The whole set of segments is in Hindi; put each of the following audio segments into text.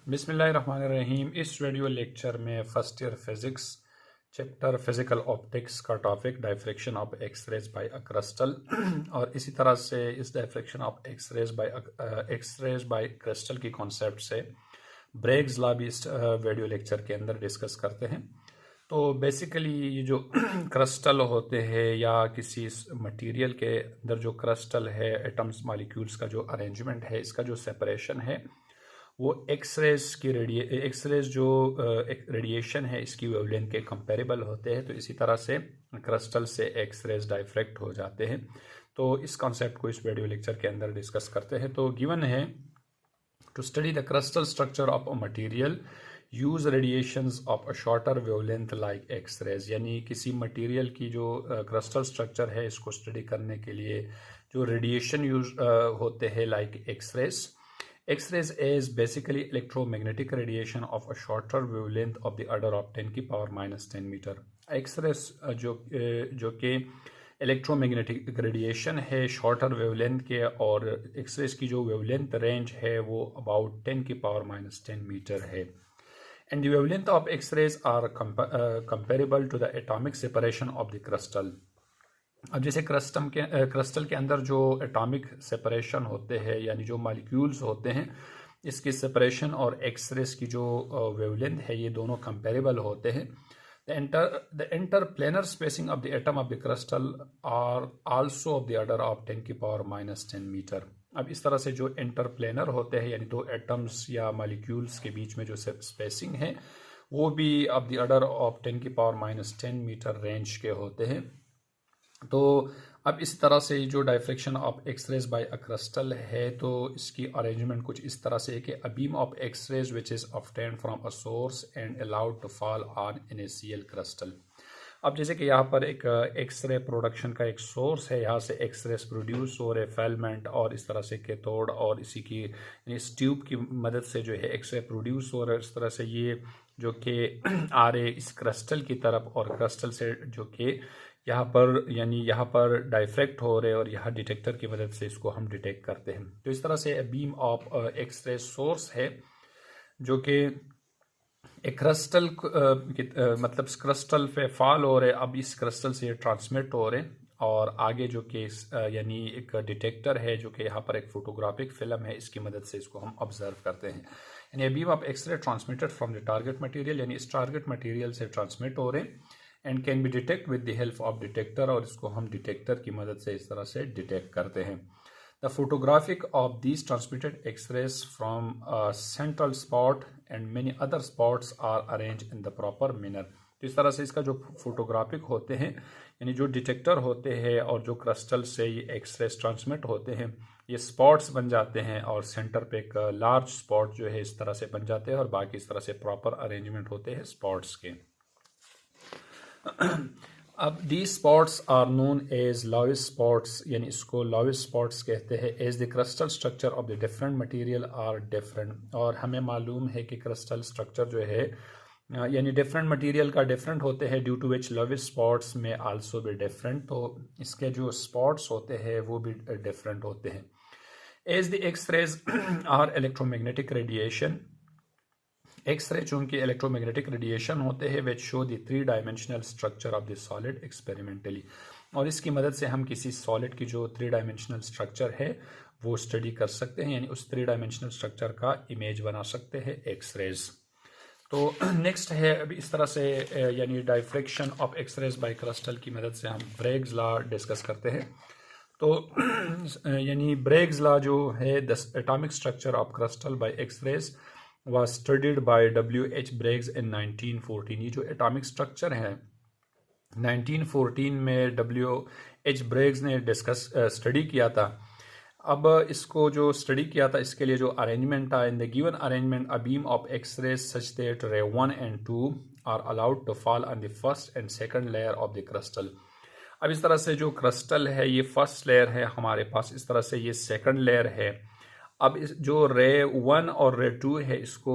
बिस्मिल्लाहिर्रहमानिर्रहीम। इस वीडियो लेक्चर में first year physics chapter physical optics का topic diffraction of X rays by a crystal और इसी तरह से इस diffraction of X rays by crystal की कॉन्सेप्ट से ब्रेग्स लॉ भी इस वीडियो लेक्चर के अंदर डिस्कस करते हैं। तो बेसिकली ये जो क्रिस्टल होते हैं या किसी मटेरियल के अंदर जो क्रिस्टल है, एटम्स मॉलिक्यूल्स का जो अरेंजमेंट है, इसका जो सेपरेशन है वो एक्सरेज जो रेडिएशन है इसकी वेवलेंथ के कंपेरेबल होते हैं। तो इसी तरह से क्रिस्टल से एक्सरेज डायफ्रैक्ट हो जाते हैं। तो इस कॉन्सेप्ट को इस वीडियो लेक्चर के अंदर डिस्कस करते हैं। तो गिवन है to study the crystal structure of a material use radiations of a shorter wavelength like X rays, यानी किसी मटेरियल की जो क्रिस्टल स्ट्रक्चर है इसको स्टडी करने के लिए जो रेडिएशन यूज होते हैं like X rays. X-rays is basically electromagnetic radiation of a shorter wavelength of the order of 10 की पावर -10 मीटर. X-rays जो कि इलेक्ट्रोमैग्नेटिक रेडिएशन है शॉर्टर वेवलेंथ के, और एक्सरेज की जो वेवलेंथ रेंज है वो अबाउट 10 की पावर -10 मीटर है. And the wavelength of X rays are comparable to the atomic separation of the crystal. अब जैसे क्रिस्टल के अंदर जो एटॉमिक सेपरेशन होते हैं यानी जो मॉलिक्यूल्स होते हैं इसकी सेपरेशन और एक्सरेज की जो वेवलेंथ है ये दोनों कंपेरेबल होते हैं. The interplanar spacing of the atom of the crystal are also of the order of 10 की पावर -10 मीटर. अब इस तरह से जो इंटरप्लेनर होते हैं यानी दो एटम्स या मॉलिक्यूल्स के बीच में जो स्पेसिंग है वो भी ऑफ द ऑर्डर ऑफ 10 की पावर -10 मीटर रेंज के होते हैं. तो अब इस तरह से जो diffraction of X rays by a crystal है तो इसकी अरेंजमेंट कुछ इस तरह से है कि a beam of X rays which is obtained from a source and allowed to fall on NaCl crystal. अब जैसे कि यहाँ पर एक एक्सरे प्रोडक्शन का एक सोर्स है, यहाँ से एक्सरेज प्रोड्यूस हो रहे फिलामेंट और इस तरह से कैथोड और इसी की इस ट्यूब की मदद से जो है एक्सरे प्रोड्यूस हो रहा है. इस तरह से ये जो कि आ रहे इस क्रिस्टल की तरफ और क्रिस्टल से जो कि यहाँ पर यानी यहाँ पर डायफ्रैक्ट हो रहे और यहाँ डिटेक्टर की मदद से इसको हम डिटेक्ट करते हैं. तो इस तरह से बीम ऑफ एक्सरे सोर्स है जो कि एक क्रिस्टल मतलब क्रिस्टल पे फॉल हो रहे, अब इस क्रिस्टल से ये ट्रांसमिट हो रहे और आगे जो कि यानी एक डिटेक्टर है जो कि यहाँ पर एक फोटोग्राफिक फिल्म है, इसकी मदद से इसको हम ऑब्जर्व करते हैं. यानी beam of X ray transmitted from the target material, यानी इस टारगेट मटेरियल से ट्रांसमिट हो रहे and can be detect with the help of detector, और इसको हम डिटेक्टर की मदद से इस तरह से डिटेक्ट करते हैं. The photographic of these transmitted X rays from central spot and many other spots are arrange in the proper manner. तो इस तरह से इसका जो फोटोग्राफिक होते हैं यानी जो डिटेक्टर होते हैं और जो क्रिस्टल से ये एक्सरेज ट्रांसमिट होते हैं ये स्पॉट्स बन जाते हैं और सेंटर पे एक लार्ज स्पॉट जो है इस तरह से बन जाते हैं और बाकी इस तरह से प्रॉपर अरेंजमेंट होते हैं स्पॉट्स के. अब the spots are known as Laue's spots, यानी इसको लॉविस स्पॉट्स कहते हैं. As the crystal structure of the different material are different, और हमें मालूम है कि क्रिस्टल स्ट्रक्चर जो है यानी डिफरेंट मटेरियल का डिफरेंट होते हैं, ड्यू टू विच लॉविस स्पॉट्स में आल्सो भी डिफरेंट. तो इसके जो स्पॉट्स होते हैं वो भी डिफरेंट होते हैं. As the X rays are electromagnetic radiation, X ray चूंकि इलेक्ट्रोमैग्नेटिक रेडिएशन होते हैं which show the 3 dimensional structure of the solid experimentally, और इसकी मदद से हम किसी सॉलिड की जो 3 डायमेंशनल स्ट्रक्चर है वो स्टडी कर सकते हैं, यानी उस 3 डायमेंशनल स्ट्रक्चर का इमेज बना सकते हैं एक्सरेज. तो नेक्स्ट है अभी इस तरह से यानी diffraction of X rays by crystal की मदद से हम ब्रेग्स लॉ डिस्कस करते हैं. तो यानी ब्रेग्स लॉ जो है the atomic structure of crystal by X rays was studied by W.H. Briggs in 1914. ये जो एटॉमिक स्ट्रक्चर है 1914 में W.H. Briggs ने स्टडी किया था. अब इसको जो स्टडी किया था इसके लिए जो अरेंजमेंट था, in the given arrangement a beam of X rays such that ray 1 and 2 are allowed to fall on the first and second layer of the crystal. अब इस तरह से जो क्रिस्टल है ये फर्स्ट लेयर है हमारे पास, इस तरह से ये सेकंड लेयर है. अब इस जो रे 1 और रे 2 है इसको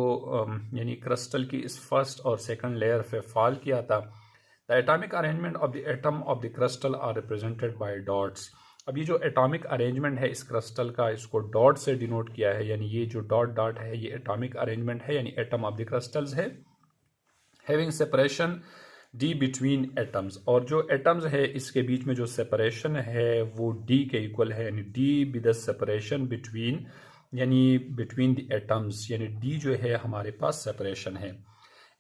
यानी क्रिस्टल की इस फर्स्ट और सेकंड लेयर पे फॉल किया था. The atomic arrangement of the atom of the crystal are represented by dots. अब ये जो एटॉमिक अरेंजमेंट है इस क्रिस्टल का, इसको डॉट से डिनोट किया है, यानी ये जो डॉट डॉट है ये एटॉमिक अरेंजमेंट है, यानी एटम ऑफ द क्रिस्टल्स है having separation D between atoms. और जो एटम्स है इसके बीच में जो सेपरेशन है वो डी के इक्वल है, यानी D with the separation between, यानी बिटवीन द एटम्स, यानी डी जो है हमारे पास सेपरेशन है।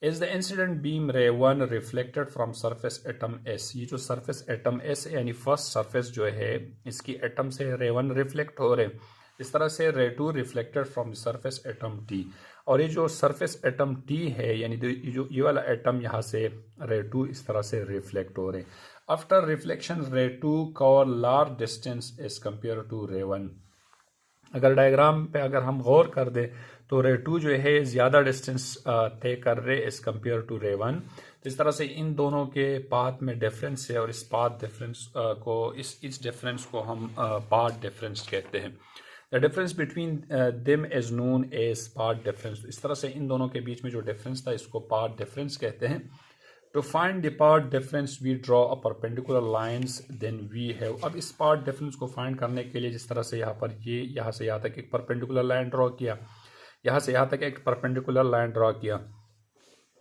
इज द इंसिडेंट बीम रे one reflected from surface atom S, ये जो सरफेस एटम एस यानी फर्स्ट सरफेस जो है इसकी एटम से रे वन रिफ्लेक्ट हो रहे, इस तरह से ray two reflected from the surface atom T. और ये जो सरफेस एटम टी है यानी ये वाला एटम यहाँ से रे टू इस तरह से रिफ्लेक्ट हो रहे। After reflection ray two cover large distance as compare to ray one. अगर डायग्राम पे अगर हम गौर कर दें तो रे टू जो है ज़्यादा डिस्टेंस तय कर रहे as compare to ray one. तो इस तरह से इन दोनों के पाथ में डिफरेंस है और इस पाथ डिफरेंस को इस डिफरेंस को हम पाथ डिफरेंस कहते हैं। The difference between them is known as path difference. इस तरह से इन दोनों के बीच में जो डिफरेंस था इसको पाथ डिफरेंस कहते हैं। To find the path difference we draw a perpendicular lines then we have. अब इस पाथ डिफरेंस को फाइंड करने के लिए जिस तरह से यहाँ पर ये यहाँ से यहाँ तक एक परपेंडिकुलर लाइन ड्रॉ किया, यहाँ से यहाँ तक एक परपेंडिकुलर लाइन ड्रॉ किया,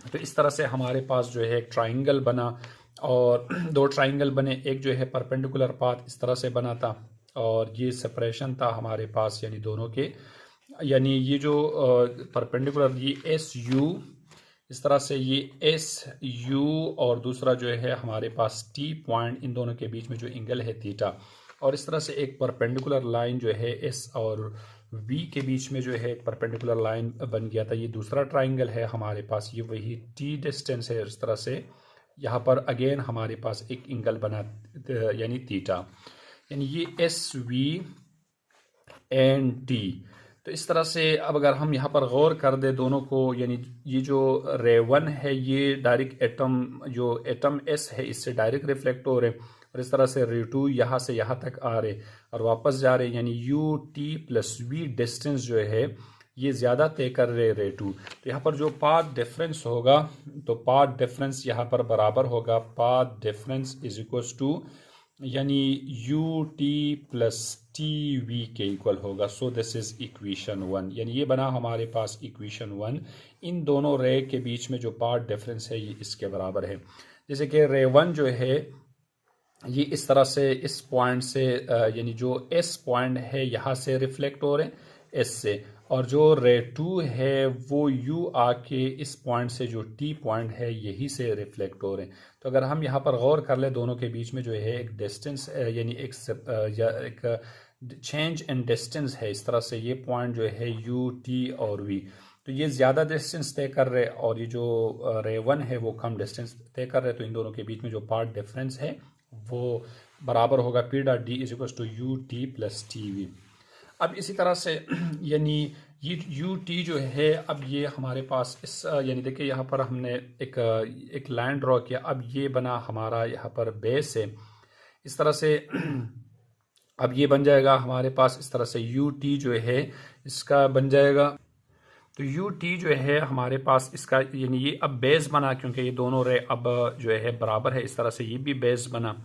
तो इस तरह से हमारे पास जो है एक ट्राइंगल बना और दो ट्राइंगल बने, एक जो है परपेंडिकुलर पाथ इस तरह से बना था और ये सेपरेशन था हमारे पास यानी दोनों के, यानी ये जो परपेंडिकुलर ये एस यू इस तरह से ये एस यू और दूसरा जो है हमारे पास टी पॉइंट, इन दोनों के बीच में जो एंगल है थीटा, और इस तरह से एक परपेंडिकुलर लाइन जो है एस और वी के बीच में जो है एक परपेंडिकुलर लाइन बन गया था। ये दूसरा ट्राइंगल है हमारे पास, ये वही टी डिस्टेंस है। इस तरह से यहाँ पर अगेन हमारे पास एक एंगल बना यानी थीटा, यानी ये एस वी एन टी। तो इस तरह से अब अगर हम यहाँ पर गौर कर दे दोनों को, यानी ये जो रे वन है ये डायरेक्ट एटम जो एटम एस है इससे डायरेक्ट रिफ्लेक्ट हो रहे और इस तरह से रे टू यहाँ से यहाँ तक आ रहे और वापस जा रहे, यानी U T plus V distance जो है ये ज़्यादा तय कर रहे रे टू। तो यहाँ पर जो पाथ डिफरेंस होगा तो पाथ डिफरेंस यहाँ पर बराबर होगा path difference is equals to यानी U T plus T V के इक्वल होगा। So this is equation one, यानी ये बना हमारे पास इक्वेशन वन। इन दोनों रे के बीच में जो पाथ डिफरेंस है ये इसके बराबर है। जैसे कि रे वन जो है ये इस तरह से इस पॉइंट से यानी जो एस पॉइंट है यहाँ से रिफ्लेक्ट हो रहे हैं एस से, और जो रे टू है वो यू आके इस पॉइंट से जो टी पॉइंट है यही से रिफ्लेक्ट हो रहे हैं। तो अगर हम यहाँ पर गौर कर ले दोनों के बीच में जो है एक डिस्टेंस यानी एक चेंज इन डिस्टेंस है, इस तरह से ये पॉइंट जो है यू टी और वी, तो ये ज़्यादा डिस्टेंस तय कर रहे और ये जो रे वन है वो कम डिस्टेंस तय कर रहे। तो इन दोनों के बीच में जो पाथ डिफरेंस है वो बराबर होगा P dot D is equal to U T plus T V. अब इसी तरह से यानी ये यू टी जो है अब ये हमारे पास इस यानी देखिए यहाँ पर हमने एक लाइन ड्रॉ किया, अब ये बना हमारा यहाँ पर बेस है इस तरह से अब ये बन जाएगा हमारे पास इस तरह से यू टी जो है इसका बन जाएगा। तो यू टी जो है हमारे पास इसका यानी ये अब बेस बना, क्योंकि ये दोनों रे अब जो है बराबर है, इस तरह से ये भी बेस बना।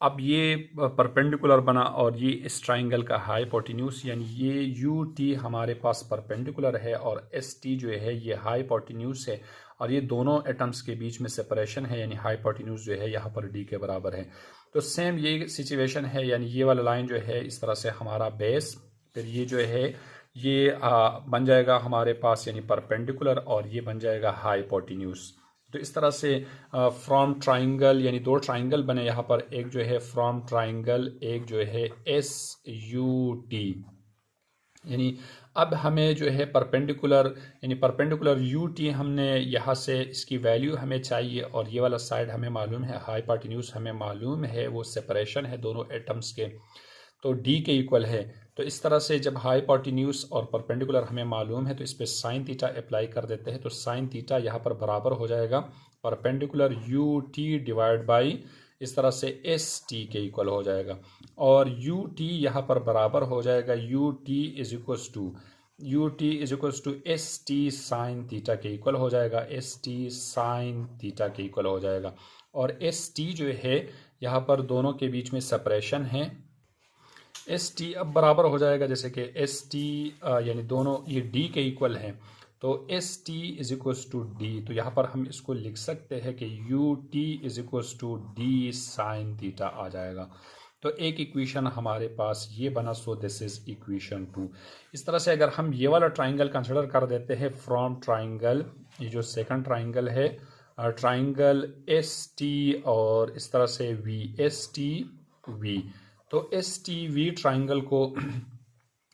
अब ये परपेंडिकुलर बना और ये इस ट्राइंगल का हाइपोटेन्यूज, यानी ये यू टी हमारे पास परपेंडिकुलर है और एस टी जो है ये हाइपोटेन्यूज है और ये दोनों एटम्स के बीच में सेपरेशन है, यानी हाइपोटेन्यूज जो है यहाँ पर डी के बराबर है। तो सेम ये सिचुएशन है, यानी ये वाला लाइन जो है इस तरह से हमारा बेस, फिर ये जो है ये बन जाएगा हमारे पास यानी परपेंडिकुलर और ये बन जाएगा हाइपोटेन्यूज। तो इस तरह से फ्रॉम ट्राइंगल यानी दो ट्राइंगल बने यहाँ पर, एक जो है फ्रॉम ट्राइंगल, एक जो है एस यू टी, यानी अब हमें जो है परपेंडिकुलर यानी परपेंडिकुलर यू टी हमने यहाँ से इसकी वैल्यू हमें चाहिए और ये वाला साइड हमें मालूम है हाइपोटेन्यूज हमें मालूम है, वो सेपरेशन है दोनों एटम्स के तो डी के इक्वल है। तो इस तरह से जब हाइपोटेन्यूज और परपेंडिकुलर हमें मालूम है तो इस पर साइन थीटा अप्लाई कर देते हैं, तो साइन थीटा यहाँ पर बराबर हो जाएगा perpendicular U T divide by इस तरह से एस टी के इक्वल हो जाएगा और यू टी यहाँ पर बराबर हो जाएगा U T is equals to S T sine theta के इक्वल हो जाएगा, एस टी साइन थीटा के इक्वल हो जाएगा। और एस टी जो है यहाँ पर दोनों के बीच में सेपरेशन है एस टी अब बराबर हो जाएगा, जैसे कि एस टी यानी दोनों ये डी के इक्वल हैं, तो S T is equals to D, तो यहाँ पर हम इसको लिख सकते हैं कि U T is equals to D sine theta आ जाएगा। तो एक इक्वेशन हमारे पास ये बना, सो दिस इज इक्वेशन 2। इस तरह से अगर हम ये वाला ट्राइंगल कंसिडर कर देते हैं फ्रॉम ट्राइंगल, ये जो सेकंड ट्राइंगल है ट्राइंगल एस टी और इस तरह से वी, एस टी वी, तो एस टी वी ट्राइंगल को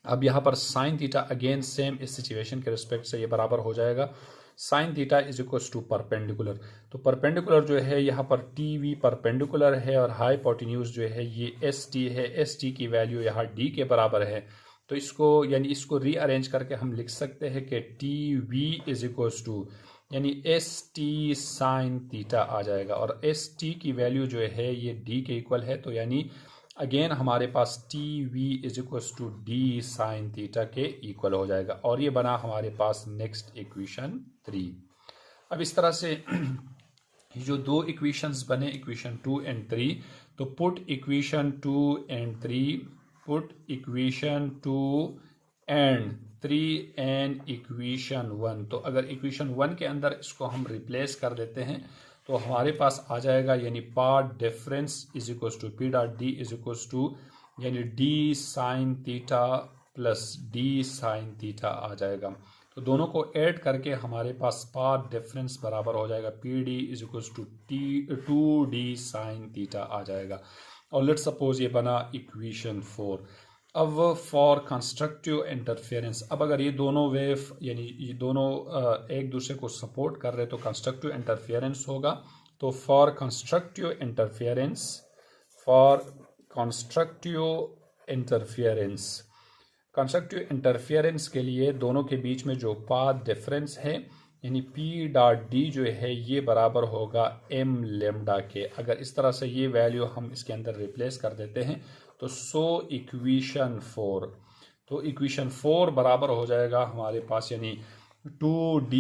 अब यहाँ पर साइन थीटा अगेन सेम इस सिचुएशन के रिस्पेक्ट से ये बराबर हो जाएगा sine theta is equals to perpendicular. तो परपेंडिकुलर जो है यहाँ पर टी वी परपेंडिकुलर है और हाइपोटेन्यूज जो है ये एस टी है, एस टी की वैल्यू यहाँ डी के बराबर है। तो इसको यानी इसको रीअरेंज करके हम लिख सकते हैं कि T V is equals to यानी एस टी साइन थीटा आ जाएगा, और एस टी की वैल्यू जो है ये डी के इक्वल है, तो यानी अगेन हमारे पास T V is equals to D sine theta के इक्वल हो जाएगा, और ये बना हमारे पास नेक्स्ट इक्वेशन 3। अब इस तरह से जो दो इक्वेशंस बने इक्वेशन 2 एंड 3, तो put equation 2 and 3, put equation 2 and 3 and equation 1, तो अगर इक्वेशन 1 के अंदर इसको हम रिप्लेस कर देते हैं तो हमारे पास आ जाएगा यानी part difference is equals to P dot D is equals to यानी D sine theta plus D sine theta आ जाएगा। तो दोनों को ऐड करके हमारे पास पार्ट डिफरेंस बराबर हो जाएगा P D is equals to two D sine theta आ जाएगा। और लेट्स सपोज ये बना इक्वेशन 4। अब फॉर कंस्ट्रक्टिव इंटरफेरेंस, अब अगर ये दोनों वेव यानी ये दोनों एक दूसरे को सपोर्ट कर रहे तो कंस्ट्रक्टिव इंटरफेरेंस होगा। तो for constructive interference, for constructive interference, constructive interference के लिए दोनों के बीच में जो पाथ डिफरेंस है यानी पी डॉट डी जो है ये बराबर होगा एम लेमडा के। अगर इस तरह से ये वैल्यू हम इसके अंदर रिप्लेस कर देते हैं तो सो इक्वेशन 4, तो इक्वेशन 4 बराबर हो जाएगा हमारे पास यानी 2d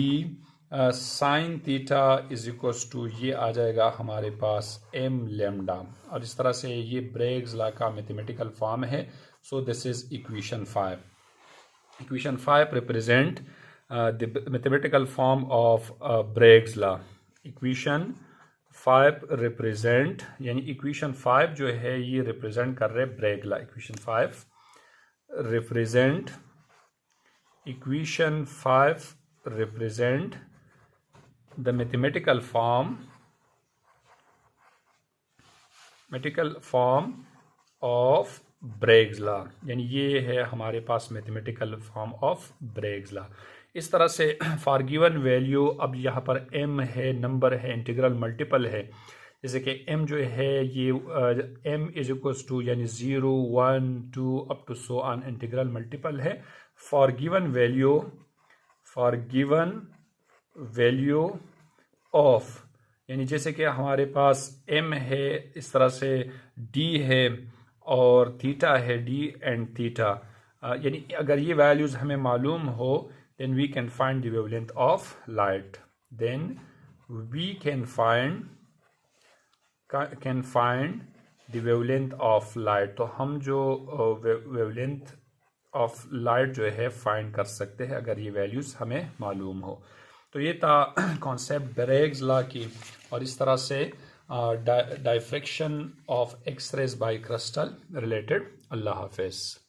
sine theta is equals to ये आ जाएगा हमारे पास m लेमडा, और इस तरह से ये ब्रेग्स लॉ का मैथमेटिकल फॉर्म है। So this is equation 5। Equation 5 represent the mathematical form of Bragg's law. Equation 5 represent यानी इक्वेशन 5 जो है ये रिप्रेजेंट कर रहे Bragg law. Equation 5 represent, equation 5 represent the mathematical form of Bragg's law, यानी ये है हमारे पास mathematical form of Bragg's law. इस तरह से फॉर गिवन वैल्यू, अब यहाँ पर m है, नंबर है, इंटीग्रल मल्टीपल है, जैसे कि m जो है ये m इज इक्वल्स टू यानी 0 1 2 up to so on integral multiple है। फॉर गिवन वैल्यू ऑफ यानी जैसे कि हमारे पास m है, इस तरह से d है और थीटा है, d एंड थीटा, यानी अगर ये वैल्यूज हमें मालूम हो then we can find the wavelength of light, then we can find the wavelength of light। तो हम जो wavelength of light जो है फाइंड कर सकते हैं अगर ये वैल्यूज हमें मालूम हो। तो ये था कॉन्सेप्ट ब्रेग्स लॉ की, और इस तरह से diffraction of X rays by crystal related. अल्लाह हाफिज़।